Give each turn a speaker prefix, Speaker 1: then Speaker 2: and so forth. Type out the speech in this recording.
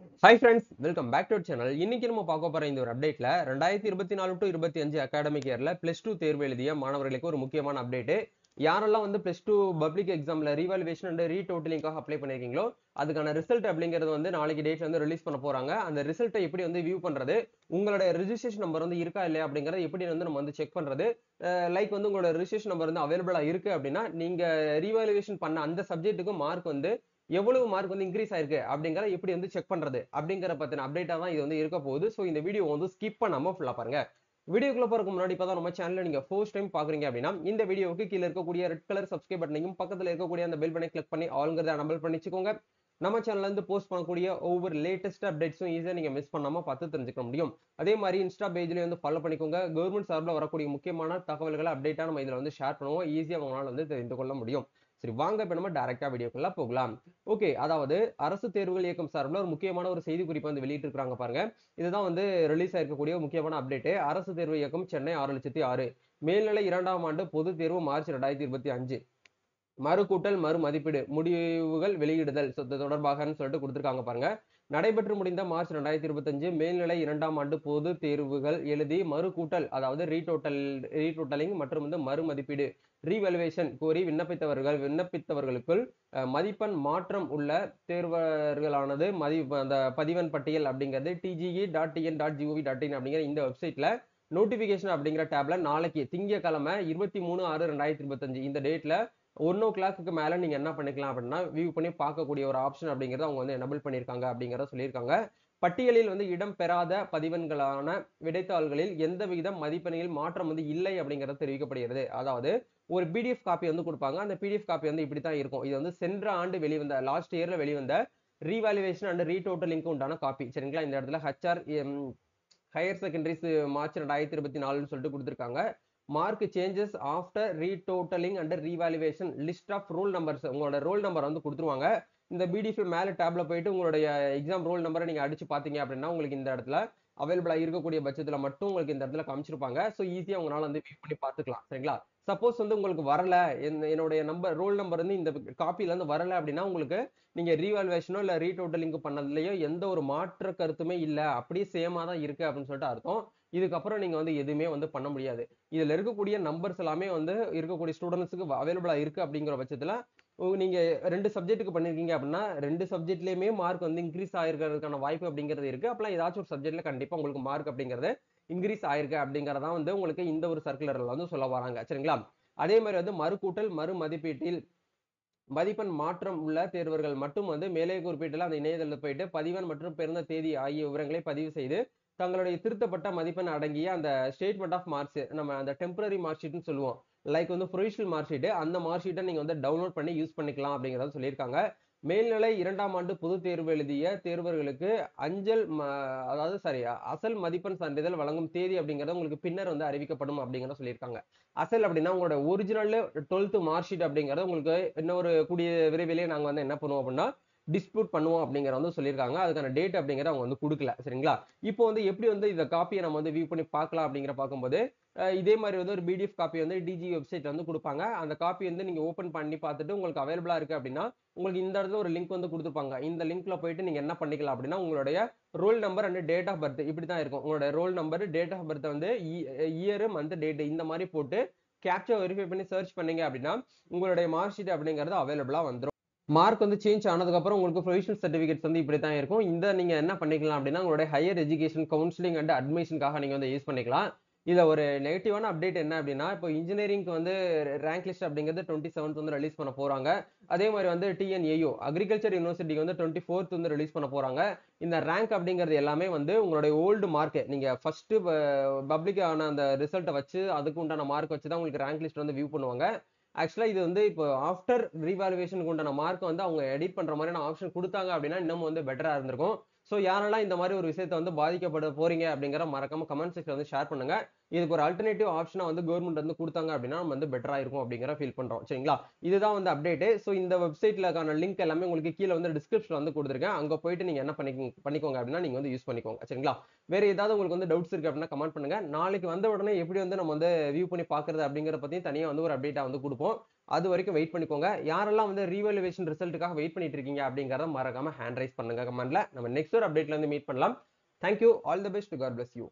Speaker 1: Hi friends, welcome back to our channel. இன்னைக்கு நம்ம பார்க்க போற இந்த ஒரு அப்டேட்ல 2024 to 25 அகாடமிக் இயர்ல +2 தேர்வு எழுதிய மாணவர்களுக்கு ஒரு முக்கியமான அப்டேட். யாரெல்லாம் வந்து +2 பப்ளிக் எக்ஸாம்ல ரீவாலுவேஷன் அண்ட் ரீடோட்டலிங்காக அப்ளை பண்ணிருக்கீங்களோ அதுக்கான ரிசல்ட் அப்படிங்கிறது வந்து நாளைக்கு டேட்ல வந்து ரிலீஸ் பண்ண போறாங்க. அந்த ரிசல்ட்டை எப்படி வந்து வியூ பண்றது, உங்களோட ரெஜிஸ்ட்ரேஷன் நம்பர் வந்து இருக்கா இல்லையா அப்படிங்கறத எப்படி வந்து நம்ம வந்து செக் பண்றது. லைக் வந்து உங்களோட ரெஜிஸ்ட்ரேஷன் நம்பர் வந்து அவைலபிளா இருக்கு அப்படின்னா நீங்க ரீவாலுவேஷன் பண்ண அந்த சப்ஜெக்ட்டுக்கு மார்க் வந்து எவ்வளவு மார்க் வந்து இன்க்ரீஸ் ஆயிருக்கு அப்படிங்கறத எப்படி வந்து செக் பண்றது அப்படிங்கிற பத்தின அப்டேட்டா தான் இது வந்து இருக்க போகுது. சோ இந்த வீடியோ வந்து ஸ்கிப் பண்ணாம ஃபுல்லா பாருங்க. வீடியோக்குள்ள போறதுக்கு முன்னாடி இப்பதான் நம்ம சேனலை நீங்க ஃபர்ஸ்ட் டைம் பாக்குறீங்க அப்படின்னா இந்த வீடியோவுக்கு கீழ இருக்கக்கூடிய ரெட் கலர் சப்ஸ்கிரைப் பட்டனையும் பக்கத்துல இருக்கக்கூடிய அந்த பெல் பட்டனை கிளிக் பண்ணி ஆல்ங்கிறத எனபிள் பண்ணிச்சுக்கோங்க. நம்ம சேனல்ல இருந்து போஸ்ட் பண்ணக்கூடிய ஒவ்வொரு லேட்டஸ்ட் அப்டேட்ஸும் ஈஸியா நீங்க மிஸ் பண்ணாம பார்த்து தெரிஞ்சுக்க முடியும். அதே மாதிரி இன்ஸ்டா பேஜ்லயும் வந்து ஃபாலோ பண்ணிக்கோங்க. கவர்மெண்ட் சார்பில் வரக்கூடிய முக்கியமான தகவல்களை அப்டேட்டா நம்ம இதுல வந்து ஷேர் பண்ணுவோம். ஈஸியா உங்களால வந்து தெரிந்து கொள்ள முடியும். சரி, வாங்க இப்ப நம்ம டைரக்டா வீடியோக்குள்ள போகலாம். ஓகே, அதாவது அரசு தேர்வுகள் இயக்கம் சார்பில் ஒரு முக்கியமான ஒரு செய்தி குறிப்பு வந்து வெளியிட்டு இருக்காங்க பாருங்க. இதுதான் வந்து ரிலீஸ் ஆயிருக்கக்கூடிய முக்கியமான அப்டேட். அரசு தேர்வு இயக்கம் சென்னை 6,06,000 மேல்நிலை 2ஆம் ஆண்டு பொது தேர்வு மார்ச் 2025 மறுகூட்டல் மறு மதிப்பீடு முடிவுகள் வெளியிடுதல் தொடர்பாகன்னு சொல்லிட்டு கொடுத்திருக்காங்க பாருங்க. நடைபெற்று முடிந்த மார்ச் 2025 மேல்நிலை 2ஆம் ஆண்டு பொது தேர்வுகள் எழுதி மறுகூட்டல் அதாவது ரீடோட்டலிங் மற்றும் வந்து மறு மதிப்பீடு ரீவல்யூவேஷன் கோரி விண்ணப்பித்தவர்களுக்குள் மதிப்பெண் மாற்றம் உள்ள தேர்வர்களானது அந்த பதிவெண் பட்டியல் அப்படிங்கிறது tge.tn.gov.in அப்படிங்கிற இந்த வெப்சைட்ல நோட்டிபிகேஷன் அப்படிங்கிற டேப்ல நாளைக்கு திங்கட்கிழமை 23/6/2025 இந்த டேட்ல 1 o'clock மேல நீங்க என்ன பண்ணிக்கலாம் அப்படின்னா வியூ பண்ணி பார்க்கக்கூடிய ஒரு ஆப்ஷன் அப்படிங்கறத அவங்க வந்து எனபிள் பண்ணிருக்காங்க அப்படிங்கறத சொல்லியிருக்காங்க. பட்டியலில் வந்து இடம் பெறாத பதிவெண்களான விடைத்தாள்களில் எந்த விகிதம் மதிப்பெண்ணில் மாற்றம் வந்து இல்லை அப்படிங்கறது தெரிவிக்கப்படுகிறது. அதாவது ஒரு பிடிஎஃப் காப்பி வந்து கொடுப்பாங்க. அந்த பிடிஎஃப் காப்பி வந்து இப்படித்தான் இருக்கும். இது வந்து சென்ற ஆண்டு வெளிவந்த லாஸ்ட் இயர்ல வெளிவந்த ரீவாலுவேஷன் அண்ட் ரீடோட்டலிங்க்கு உண்டான காப்பி. சரிங்களா? இந்த இடத்துல ஹெச்ஆர் ஹையர் செகண்டரிஸ் மார்ச் 2024 சொல்லிட்டு கொடுத்திருக்காங்க. Mark changes after retotalling and revaluation list of roll numbers உங்களோட ரோல் நம்பர் வந்து கொடுத்துருவாங்க. இந்த பிடிஎஃப் மேல டேப்ல போயிட்டு உங்களுடைய எக்ஸாம் ரோல் நம்பரை நீங்க அடிச்சு பாத்தீங்க அப்படின்னா உங்களுக்கு இந்த இடத்துல அவைலபிளா இருக்கக்கூடிய பட்சத்துல மட்டும் உங்களுக்கு இந்த இடத்துல காமிச்சிருப்பாங்க. ஸோ ஈஸியா உங்களால வந்து வியூ பண்ணி பார்த்துக்கலாம். சரிங்களா? சப்போஸ் வந்து உங்களுக்கு வரல, என்னுடைய நம்பர் ரோல் நம்பர் வந்து இந்த காப்பில இருந்து வரல அப்படின்னா உங்களுக்கு நீங்க ரீவாலுவேஷனோ இல்ல ரீடோட்டலிங் பண்ணதுலயோ எந்த ஒரு மாற்று கருத்துமே இல்ல, அப்படியே சேமா தான் இருக்கு அப்படின்னு சொல்லிட்டு அர்த்தம். இதுக்கப்புறம் நீங்க வந்து எதுவுமே வந்து பண்ண முடியாது. இதுல இருக்கக்கூடிய நம்பர்ஸ் எல்லாமே வந்து இருக்கக்கூடிய ஸ்டூடெண்ட்ஸுக்கு அவைலபிளா இருக்கு அப்படிங்கிற பட்சத்துல நீங்க 2 சப்ஜெக்ட்டுக்கு பண்ணிருக்கீங்க அப்படின்னா 2 சப்ஜெக்ட்லயுமே மார்க் வந்து இன்க்ரீஸ் ஆயிருக்கிறதுக்கான வாய்ப்பு அப்படிங்கிறது இருக்கு. அப்பலாம் ஏதாச்சும் ஒரு சப்ஜெக்ட்ல கண்டிப்பா உங்களுக்கு மார்க் அப்படிங்கிறது இன்க்ரீஸ் ஆயிருக்கு அப்படிங்கறதான் வந்து உங்களுக்கு இந்த ஒரு சர்க்குலர்ல வந்து சொல்ல வராங்க. சரிங்களா? அதே மாதிரி வந்து மறுகூட்டல் மறு மதிப்பீட்டில் மதிப்பெண் மாற்றம் உள்ள தேர்வர்கள் மட்டும் வந்து மேலே குறிப்பிட்டுள்ள அந்த இணையதளத்தில் போயிட்டு பதிவெண் மற்றும் பிறந்த தேதி ஆகிய விவரங்களை பதிவு செய்து தங்களுடைய திருத்தப்பட்ட மதிப்பெண் அடங்கிய அந்த ஸ்டேட்மெண்ட் ஆஃப் மார்க்ஸ் நம்ம அந்த டெம்பரரி மார்க் ஷீட்னு சொல்லுவோம். லைக் வந்து ப்ரொவிஷனல் மார்க் ஷீட் அந்த மார்க் ஷீட்டை நீங்க வந்து டவுன்லோட் பண்ணி யூஸ் பண்ணிக்கலாம் அப்படிங்கறத சொல்லியிருக்காங்க. மேல்நிலை 2ஆம் ஆண்டு பொதுத் தேர்வு எழுதிய தேர்வர்களுக்கு அதாவது சாரி அசல் மதிப்பெண் சான்றிதழ் வழங்கும் தேதி அப்படிங்கறது உங்களுக்கு பின்னர் வந்து அறிவிக்கப்படும் அப்படிங்கறத சொல்லியிருக்காங்க. அசல் அப்படின்னா உங்களோட ஒரிஜினல் 12th மார்க் ஷீட் அப்படிங்கறது உங்களுக்கு இன்னொரு கூடிய விரைவிலேயே நாங்க வந்து என்ன பண்ணுவோம் அப்படின்னா டிஸ்பியூட் பண்ணுவோம் அப்படிங்கிற வந்து சொல்லியிருக்காங்க. அதுக்கான டேட் அப்படிங்கறத அவங்க வந்து கொடுக்கல. சரிங்களா? இப்போ வந்து எப்படி வந்து இந்த காப்பியை நம்ம வந்து வியூ பண்ணி பார்க்கலாம் அப்படிங்கிற பார்க்கும்போது இதே மாதிரி வந்து ஒரு பிடிஎஃப் காப்பி வந்து டிஜி வெப்சைட் வந்து கொடுப்பாங்க. அந்த காப்பி வந்து நீங்க ஓபன் பண்ணி பார்த்துட்டு உங்களுக்கு அவைலபிளா இருக்கு அப்படின்னா உங்களுக்கு இந்த இடத்துல ஒரு லிங்க் வந்து கொடுத்துருப்பாங்க. இந்த லிங்க்ல போயிட்டு நீங்க என்ன பண்ணிக்கலாம் அப்படின்னா உங்களுடைய roll number and date of birth இப்படிதான் இருக்கும். உங்களோட roll number date of birth வந்து இயர் மந்த் டேட் இந்த மாதிரி போட்டு கேப்சா வெரிஃபை பண்ணி சர்ச் பண்ணீங்க அப்படின்னா உங்களுடைய மார்க் ஷீட் அப்படிங்கிறது அவைலபிளா வந்துடும். மார்க் வந்து சேஞ்ச் ஆனதுக்கு அப்புறம் உங்களுக்கு ப்ரொவிஷனல் சர்டிபிகேட்ஸ் வந்து இப்படி தான் இருக்கும். இந்த நீங்க என்ன பண்ணிக்கலாம் அப்படின்னா உங்களுடைய ஹையர் எஜுகேஷன் கவுன்சிலிங் அண்ட் அட்மிஷனுக்காக நீங்க வந்து யூஸ் பண்ணிக்கலாம். இதுல ஒரு நெகட்டிவான அப்டேட் என்ன அப்படின்னா இப்போ இன்ஜினியரிங்க்கு வந்து ரேங்க் லிஸ்ட் அப்படிங்கிறது 27th வந்து ரிலீஸ் பண்ண போறாங்க. அதே மாதிரி வந்து டிஎன்ஏயு அக்ரிகல்ச்சர் யூனிவர்சிட்டிக்கு வந்து 24th வந்து ரிலீஸ் பண்ண போறாங்க. இந்த ரேங்க் அப்படிங்கிறது எல்லாமே வந்து உங்களுடைய ஓல்டு மார்க் நீங்க ஃபர்ஸ்ட் பப்ளிக் ஆன அந்த ரிசல்ட்டை வச்சு அதுக்கு உண்டான மார்க் வச்சு தான் உங்களுக்கு ரேங்க் லிஸ்ட் வந்து வியூ பண்ணுவாங்க. ஆக்சுவலா இது வந்து இப்போ ஆஃப்டர் ரீவாலுவேஷனுக்கு உண்டான மார்க் வந்து அவங்க எடிட் பண்ற மாதிரியான ஆப்ஷன் கொடுத்தாங்க அப்படின்னா இன்னும் வந்து பெட்டரா இருந்திருக்கும். சோ யாரெல்லாம் இந்த மாதிரி ஒரு விஷயத்தை வந்து பாதிக்கப்பட போறீங்க அப்படிங்கிற மறக்காம கமெண்ட் செக்ஷன் வந்து ஷேர் பண்ணுங்க. இதுக்கு ஒரு அல்டர்னேட்டிவ் ஆப்ஷனா வந்து கவர்மெண்ட் வந்து கொடுத்தாங்க அப்படின்னா நம்ம வந்து பெட்டரா இருக்கும் அப்படிங்கிற ஃபீல் பண்றோம். சரிங்களா? இதுதான் வந்து அப்டேட். சோ இந்த வெப்சைட்லக்கான லிங்க் எல்லாமே உங்களுக்கு கீழே வந்து டிஸ்கிரிப்ஷன்ல வந்து கொடுத்துருக்கேன். அங்க போயிட்டு நீங்க என்ன பண்ணிக்கோங்க அப்படின்னா நீங்க வந்து யூஸ் பண்ணிக்கோங்க. சரிங்களா? வேற ஏதாவது உங்களுக்கு வந்து டவுட்ஸ் இருக்கு அப்படின்னா கமெண்ட் பண்ணுங்க. நாளைக்கு வந்த உடனே எப்படி வந்து நம்ம வந்து வியூ பண்ணி பாக்குறது அப்படிங்கறத பத்தி தனியா வந்து ஒரு அப்டேட்டா வந்து கொடுப்போம். அது வரைக்கும் வெயிட் பண்ணிக்கோங்க. யாரெல்லாம் வந்து ரீவேல்யூவேஷன் ரிசல்ட்டுக்காக வெயிட் பண்ணிட்டு இருக்கீங்க அப்படிங்கறத மறக்காம ஹேண்ட் ரைஸ் பண்ணுங்க கமெண்ட்ல. நம்ம நெக்ஸ்ட் ஒரு அப்டேட்ல இருந்து மீட் பண்ணலாம். Thank you. All the best. God bless you.